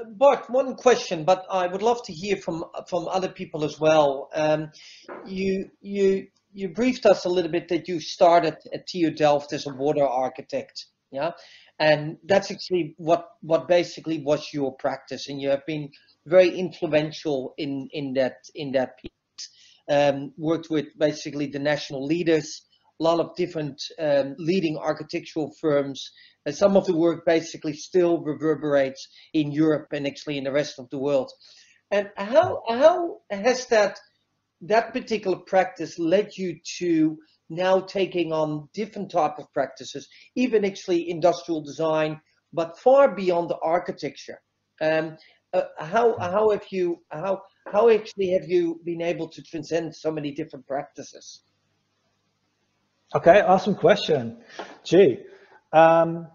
Bart, one question, but I would love to hear from other people as well. You briefed us a little bit that you started at TU Delft as a water architect, yeah, and that's actually what basically was your practice, and you have been very influential in that piece. Worked with basically the national leaders, a lot of different leading architectural firms. And some of the work basically still reverberates in Europe and actually in the rest of the world. And how has that particular practice led you to now taking on different type of practices, even actually industrial design, but far beyond the architecture? Um, how actually have you been able to transcend so many different practices? Okay, awesome question. Gee, um,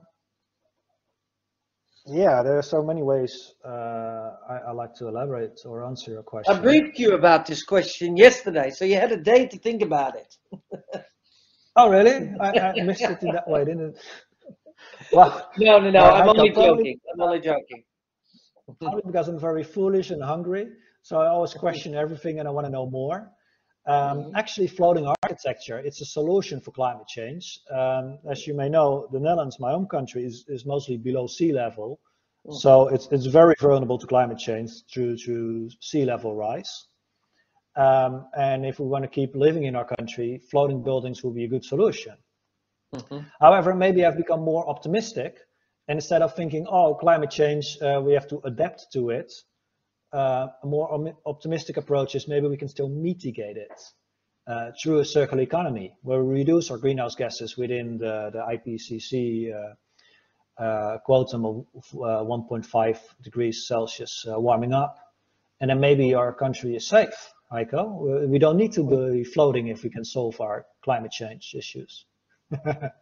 yeah, there are so many ways I like to elaborate or answer your I question. briefed you about this question yesterday, so you had a day to think about it. Oh, really? I missed it in that way, didn't it? Well, No, I'm Heiko, only joking. I'm only joking. probably because I'm very foolish and hungry, so I always question everything and I want to know more. Mhm, Actually, floating architecture, it's a solution for climate change. As you may know, the Netherlands, my home country, is mostly below sea level. mhm, So it's very vulnerable to climate change due to sea level rise. And if we want to keep living in our country, floating buildings will be a good solution. mhm, However, maybe I've become more optimistic. And instead of thinking, oh, climate change, we have to adapt to it, a more optimistic approach is maybe we can still mitigate it through a circular economy where we reduce our greenhouse gases within the IPCC quotum of 1.5 degrees Celsius warming up. And then maybe our country is safe, Heiko. We don't need to be floating if we can solve our climate change issues.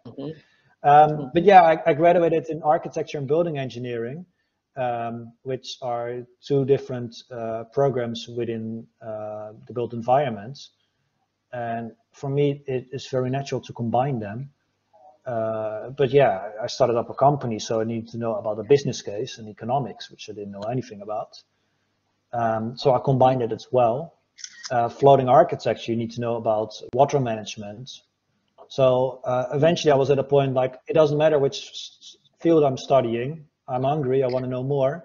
mhm, But mhm, yeah, I graduated in architecture and building engineering, which are two different programs within the built environment. And for me, it is very natural to combine them. But yeah, I started up a company, so I needed to know about the business case and economics, which I didn't know anything about. So I mhm, combined it as well. Floating architecture, you need to know about water management. So eventually I mhm, was at a point like, it doesn't matter which field I'm studying. I'm hungry, I want to know more.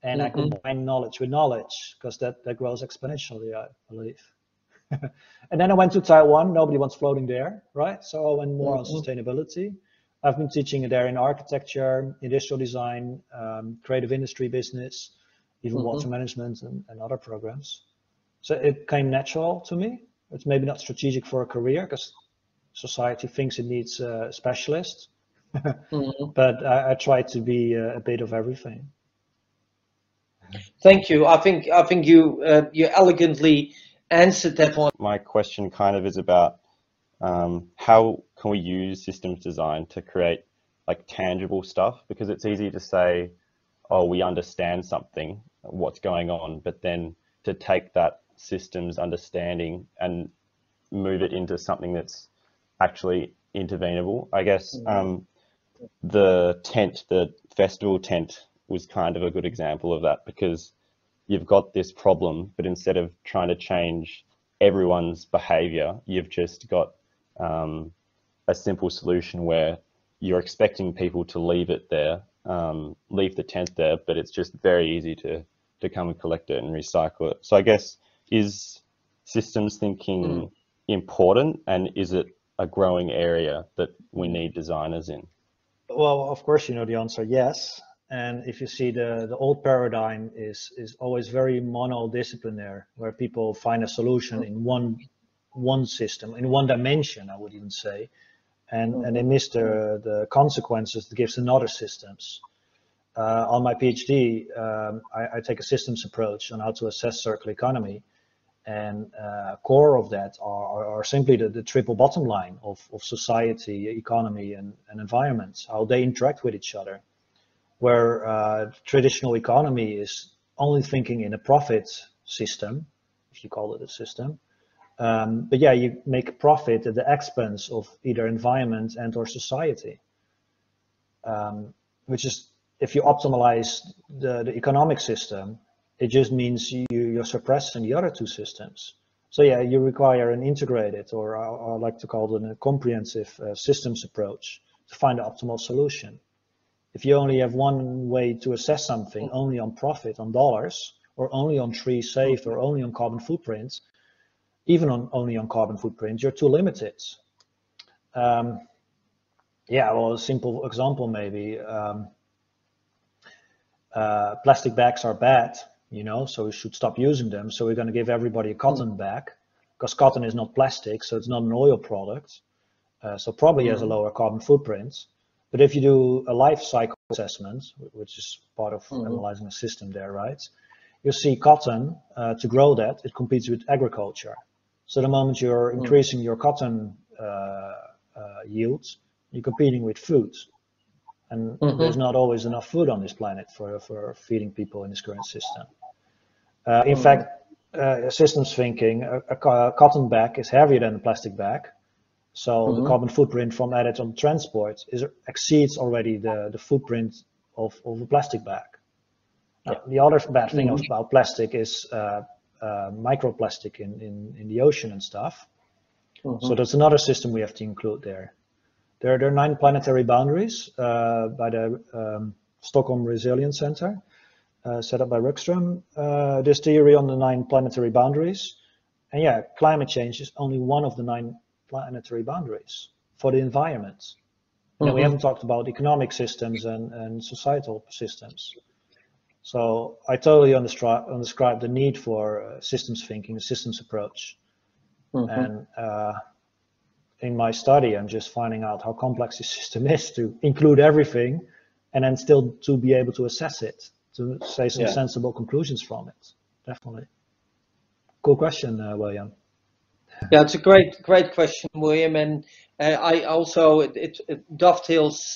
And I mhm, combine knowledge with knowledge because that grows exponentially, I believe. And then I went to Taiwan. Nobody wants floating there, right? So I went more on mhm, sustainability. I've been teaching there in architecture, industrial design, creative industry business, even water mhm. management and other programs. So it came natural to me. It's maybe not strategic for a career because society thinks it needs specialists, Mhm. but I try to be a bit of everything. Thank you. I think you elegantly answered that one. My question kind of is about how can we use systems design to create like tangible stuff? Because it's easy to say, oh, we understand something, what's going on, but then to take that systems understanding and move it into something that's actually intervenable. I guess Mhm, the festival tent was kind of a good example of that because you've got this problem, but instead of trying to change everyone's behavior, you've just got um, a simple solution where you're expecting people to leave it there, leave the tent there, but it's just very easy to come and collect it and recycle it. So I guess is systems mhm, thinking important, and is it a growing area that we mhm, need designers in? Well, of course, you know the answer, yes. And if you see the old paradigm is always very monodisciplinary, where people find a solution in one system, in one dimension, I would even say, and they mhm, miss the consequences that gives in other systems. On my PhD, I take a systems approach on how to assess circular economy, and core of that are simply the triple bottom line of society, economy, and environment, how they interact with each other. Where traditional economy is only thinking in a profit system, if you call it a system. But yeah, you make a profit at the expense of either environment and or society, which is if you optimize the economic system, it just means you're suppressing the other two systems. So yeah, you require an integrated, or I like to call it a comprehensive systems approach to find the optimal solution. If you only have one way to assess something, only on profit, on dollars, or only on trees saved, or only on carbon footprint, even only on carbon footprint, you're too limited. Yeah, well, a simple example maybe, plastic bags are bad, you know, so we should stop using them. So we're going to give everybody a cotton bag, because cotton is not plastic, so it's not an oil product. So probably has a lower carbon footprint. But if you do a life cycle assessment, which is part of analyzing a system there, right? You see cotton, to grow that, it competes with agriculture. So the moment you're increasing your cotton yields, you're competing with food. And there's not always enough food on this planet for feeding people in this current system. In fact, systems thinking, a cotton bag is heavier than a plastic bag. So the carbon footprint from added on transport exceeds already the footprint of a plastic bag. Now, the other bad thing about plastic is microplastic in the ocean and stuff. So that's another system we have to include there. There are 9 planetary boundaries by the Stockholm Resilience Center, set up by Röckström. This theory on the 9 planetary boundaries. And yeah, climate change is only one of the 9 planetary boundaries for the environment. And then we haven't talked about economic systems and societal systems. So I totally underscribe the need for systems thinking, a systems approach. And in my study, I'm just finding out how complex the system is to include everything and then still to be able to assess it, to say some sensible conclusions from it. Definitely. Cool question, William. Yeah, it's a great question, William. And I also, it dovetails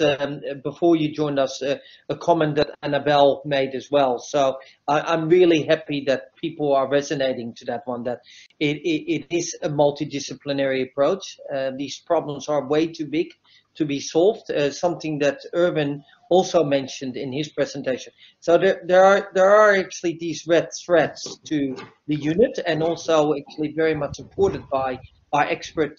before you joined us, a comment that Annabelle made as well. So I'm really happy that people are resonating to that one, that it is a multidisciplinary approach. These problems are way too big to be solved, something that Erwin also mentioned in his presentation. So there are actually these red threads to the unit, and also actually very much supported by our expert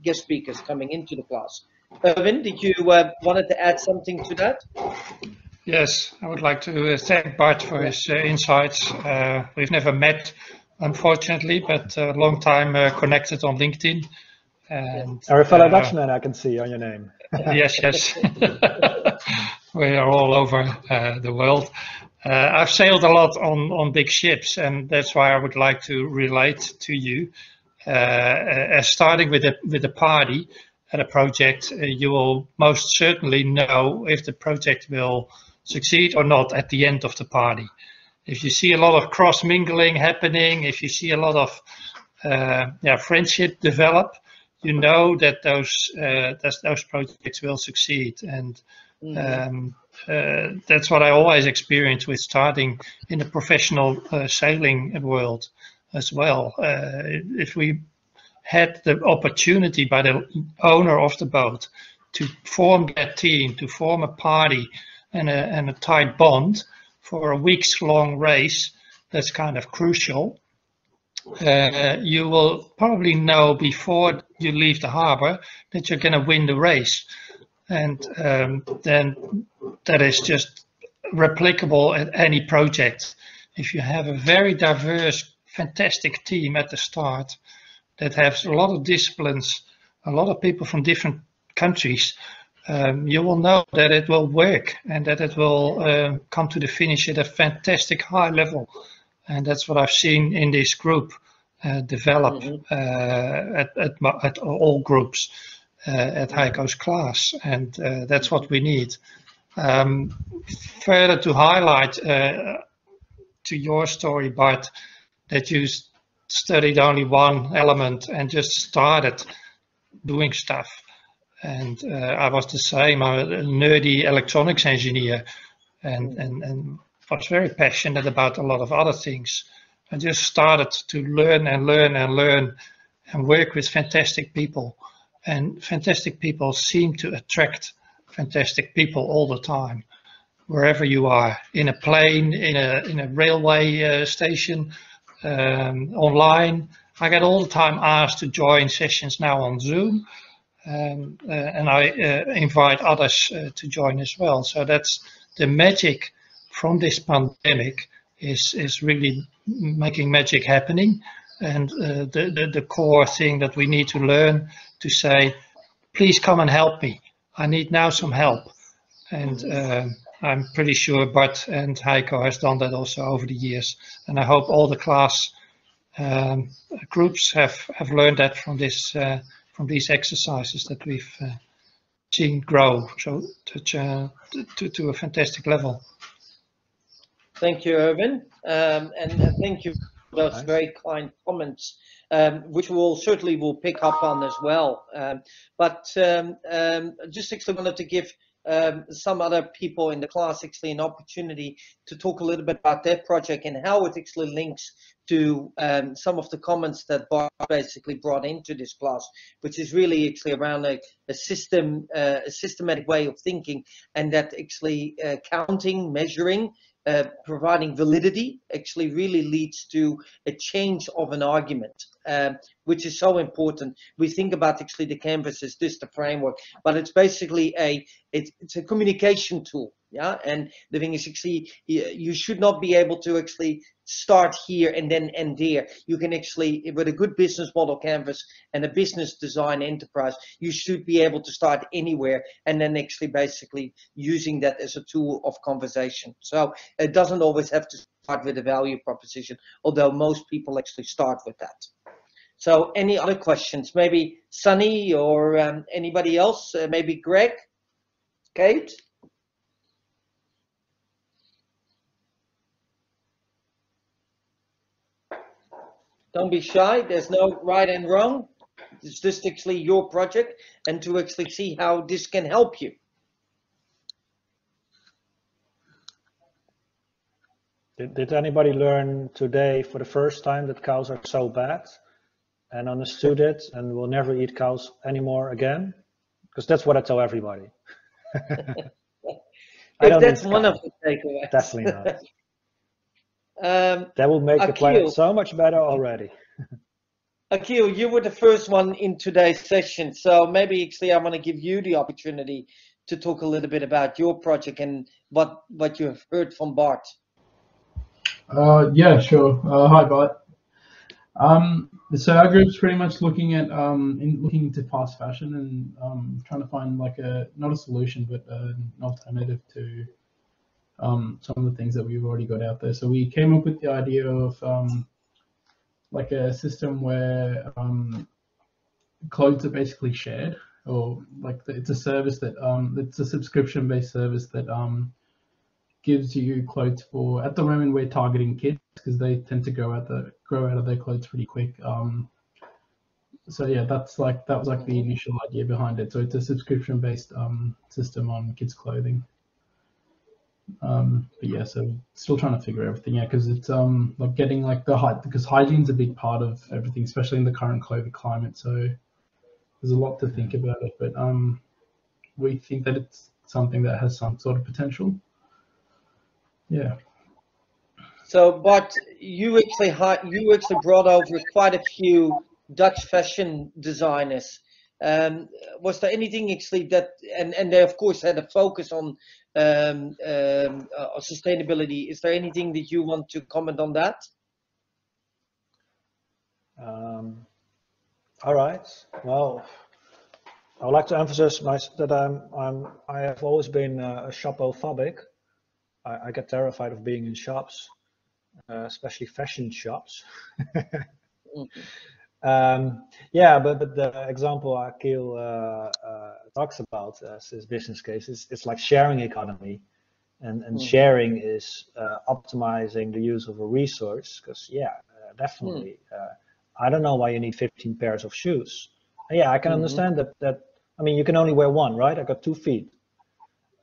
guest speakers coming into the class. Erwin, did you wanted to add something to that? Yes, I would like to thank Bart for his insights. We've never met, unfortunately, but a long time connected on LinkedIn. And Or a fellow Dutchman, I can see on your name. Yes. We are all over the world. I've sailed a lot on big ships, and that's why I would like to relate to you. As starting with a party at a project, you will most certainly know if the project will succeed or not at the end of the party. If you see a lot of cross mingling happening, if you see a lot of friendship develop, you know that those projects will succeed. And that's what I always experience with starting in the professional sailing world as well. If we had the opportunity by the owner of the boat to form that team, to form a party and a tight bond for a weeks-long race, that's kind of crucial. You will probably know before you leave the harbor that you're going to win the race. And then that is just replicable at any project. If you have a very diverse, fantastic team at the start that has a lot of disciplines, a lot of people from different countries, you will know that it will work and that it will come to the finish at a fantastic high level. And that's what I've seen in this group develop at all groups at Heiko's class, and that's what we need. Further to highlight to your story, Bart, that you studied only one element and just started doing stuff. And I was the same. I'm a nerdy electronics engineer and was very passionate about a lot of other things. I just started to learn and work with fantastic people. And fantastic people seem to attract fantastic people all the time. wherever you are, in a plane, in a railway station, online. I get all the time asked to join sessions now on Zoom, and I invite others to join as well. So that's the magic from this pandemic, is really making magic happening. And the core thing that we need to learn to say, please come and help me. I need now some help. And I'm pretty sure Bart and Heiko has done that also over the years. And I hope all the class groups have learned that from these exercises that we've seen grow so to a fantastic level. Thank you, Erwin, and thank you for those very kind comments, which we'll certainly will pick up on as well. But just actually wanted to give some other people in the class actually an opportunity to talk a little bit about their project and how it actually links to some of the comments that Bart basically brought into this class, which is really actually around a systematic way of thinking, and that actually counting, measuring, providing validity actually really leads to a change of an argument, which is so important. We think about actually the canvas as this the framework, but it's basically it's a communication tool. Yeah, and the thing is actually you should not be able to actually start here and then end there. You can actually, with a good business model canvas and a business design enterprise, you should be able to start anywhere and then actually basically using that as a tool of conversation. So it doesn't always have to start with a value proposition, although most people actually start with that. So any other questions? Maybe Sunny or anybody else? Maybe Greg, Kate? Don't be shy. There's no right and wrong. It's just actually your project, and to actually see how this can help you. Did anybody learn today for the first time that cows are so bad and understood it and will never eat cows anymore again? Because that's what I tell everybody. If that's one of the takeaways. Definitely not. That will make the planet so much better already. Akil, you were the first one in today's session, so maybe actually I want to give you the opportunity to talk a little bit about your project and what you have heard from Bart. Yeah, sure. Hi, Bart. So our group's pretty much looking at looking into fast fashion and trying to find like not a solution but an alternative to some of the things that we've already got out there. So we came up with the idea of like a system where clothes are basically shared, or like it's a service that it's a subscription-based service that gives you clothes for. At the moment, we're targeting kids because they tend to grow out of their clothes pretty quick. So yeah, that was like the initial idea behind it. So it's a subscription-based system on kids' clothing. But yeah, so still trying to figure everything out because it's like getting like because hygiene's a big part of everything, especially in the current COVID climate. So there's a lot to think about it, but we think that it's something that has some sort of potential. Yeah. So, but you actually brought over quite a few Dutch fashion designers. Was there anything actually that, and they of course had a focus on sustainability. Is there anything that you want to comment on that? All right. Well, I would like to emphasize that I have always been a shopophobic. I get terrified of being in shops, especially fashion shops. Yeah, but the example Akil talks about as his business case it's like sharing economy, and sharing is optimizing the use of a resource. Because definitely, I don't know why you need 15 pairs of shoes. Yeah, I can understand that. I mean, you can only wear one, right? I got 2 feet.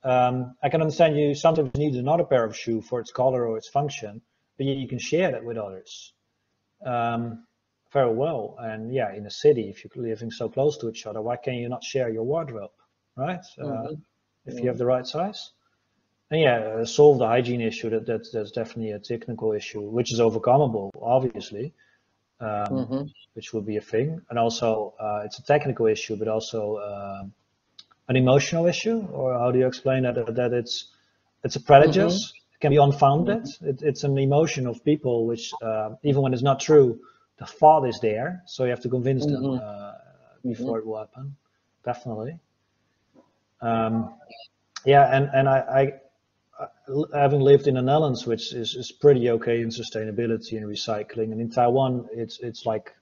I can understand you sometimes need another pair of shoes for its color or its function, but you can share that with others. Very well. And yeah, in a city, if you're living so close to each other, why can you not share your wardrobe, right? If you have the right size. And yeah, solve the hygiene issue. That's definitely a technical issue, which is overcomable, obviously, which will be a thing. And also, it's a technical issue, but also an emotional issue. Or how do you explain that? That it's a prejudice. It can be unfounded. It's an emotion of people, which even when it's not true, the thought is there. So you have to convince them before it will happen. Definitely. Yeah, and I having lived in the Netherlands, which is pretty okay in sustainability and recycling, and in Taiwan, it's like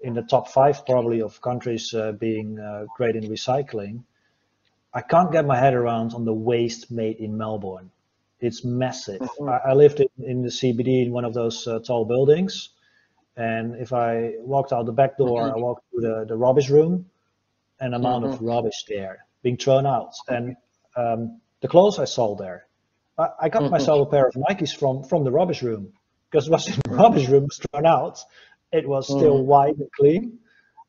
in the top 5 probably of countries being great in recycling. I can't get my head around on the waste made in Melbourne. It's massive. I lived in the CBD in one of those tall buildings, and if I walked out the back door, I walked through the rubbish room, an amount of rubbish there being thrown out, and the clothes I sold there. I got myself a pair of Nikes from the rubbish room because what's in the rubbish room was thrown out. It was still white and clean.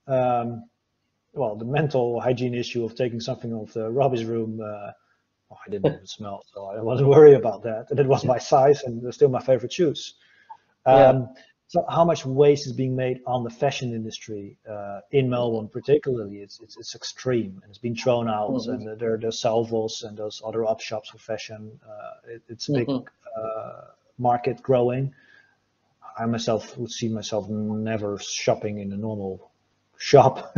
Well, the mental hygiene issue of taking something off the rubbish room, I didn't even smell, so I wasn't worried about that. And it was my size and they're still my favorite shoes. So how much waste is being made on the fashion industry in Melbourne, particularly? It's extreme, and it's been thrown out. And there are Salvos and those other op shops for fashion. It's a big market growing. I myself would see myself never shopping in a normal shop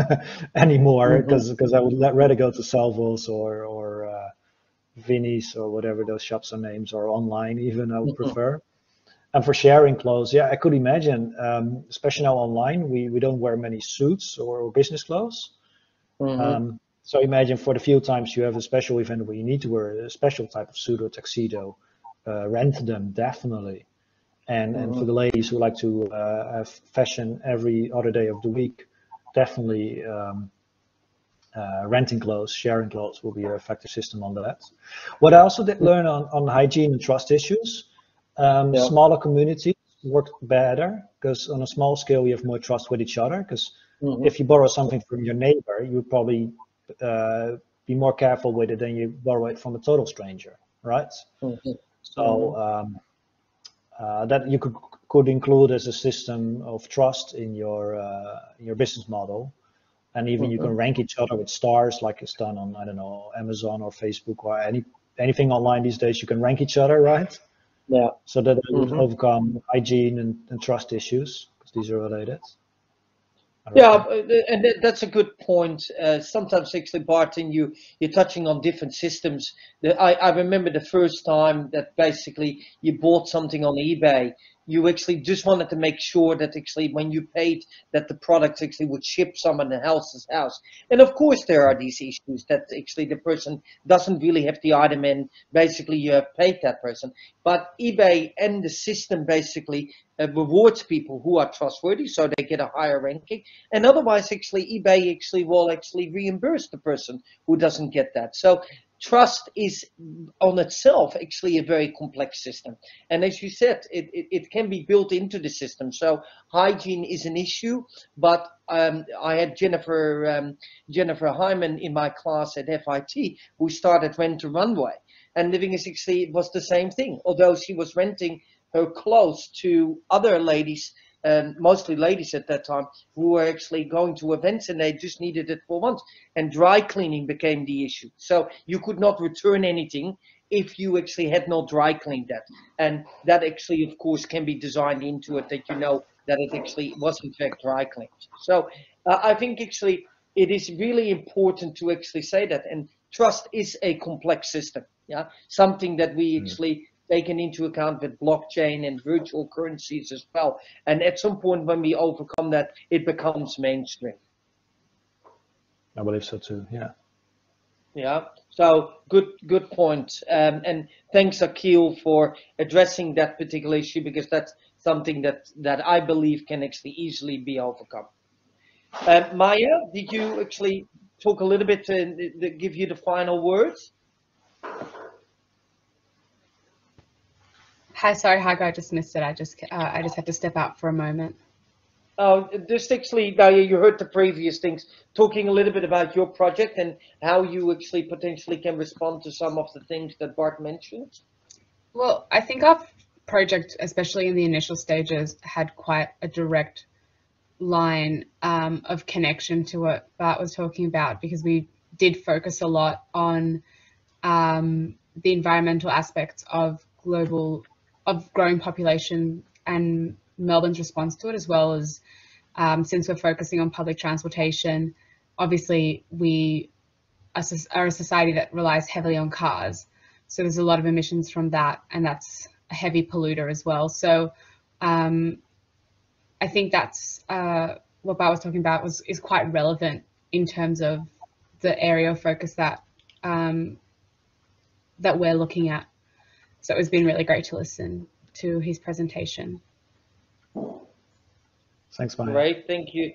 anymore because I would rather go to Salvos or Vinnie's or whatever those shops are names, or online even. I would prefer. And for sharing clothes, yeah, I could imagine, especially now online, we don't wear many suits or business clothes. So imagine for the few times you have a special event where you need to wear a special type of suit or tuxedo, rent them definitely. And for the ladies who like to have fashion every other day of the week, definitely renting clothes, sharing clothes will be an effective system on that. What I also did learn on hygiene and trust issues. Smaller communities work better because on a small scale you have more trust with each other. Because if you borrow something from your neighbor, you would probably be more careful with it than you borrow it from a total stranger, right? So that you could include as a system of trust in your business model, and even you can rank each other with stars, like it's done on, I don't know, Amazon or Facebook or anything online these days. You can rank each other, right? Yeah. So that it would overcome hygiene and trust issues, because these are related. Yeah, and that's a good point. Sometimes actually, Barton, you're touching on different systems. I remember the first time that basically you bought something on eBay, you actually just wanted to make sure that actually when you paid that the product actually would ship someone else's house. And of course there are these issues that actually the person doesn't really have the item and basically you have paid that person. But eBay and the system basically rewards people who are trustworthy, so they get a higher ranking. And otherwise, actually, eBay actually will actually reimburse the person who doesn't get that. So trust is on itself actually a very complex system. And as you said, it can be built into the system. So hygiene is an issue, but I had Jennifer Hyman in my class at FIT who started Rent a Runway. And living is actually, it was the same thing. Although she was renting her clothes to other ladies, mostly ladies at that time, who were actually going to events and they just needed it for once. And dry cleaning became the issue. So you could not return anything if you actually had not dry cleaned that. And that actually, of course, can be designed into it that you know that it actually was in fact dry cleaned. So I think actually it is really important to actually say that. And trust is a complex system. Yeah, something that we actually taken into account with blockchain and virtual currencies as well. And at some point when we overcome that, it becomes mainstream. I believe so too, yeah. Yeah, so good point. And thanks, Akil, for addressing that particular issue, because that's something that I believe can actually easily be overcome. Maya, did you actually talk a little bit to give you the final words? Hi, sorry, Hagar, I just missed it. I just had to step out for a moment. Just actually, now you heard the previous things, talking a little bit about your project and how you actually potentially can respond to some of the things that Bart mentioned. Well, I think our project, especially in the initial stages, had quite a direct line of connection to what Bart was talking about, because we did focus a lot on the environmental aspects of growing population and Melbourne's response to it, as well as since we're focusing on public transportation, obviously we are a society that relies heavily on cars. So there's a lot of emissions from that, and that's a heavy polluter as well. So I think that's what Bart was talking about is quite relevant in terms of the area of focus that that we're looking at. So it's been really great to listen to his presentation. Thanks, Maya. Great, thank you.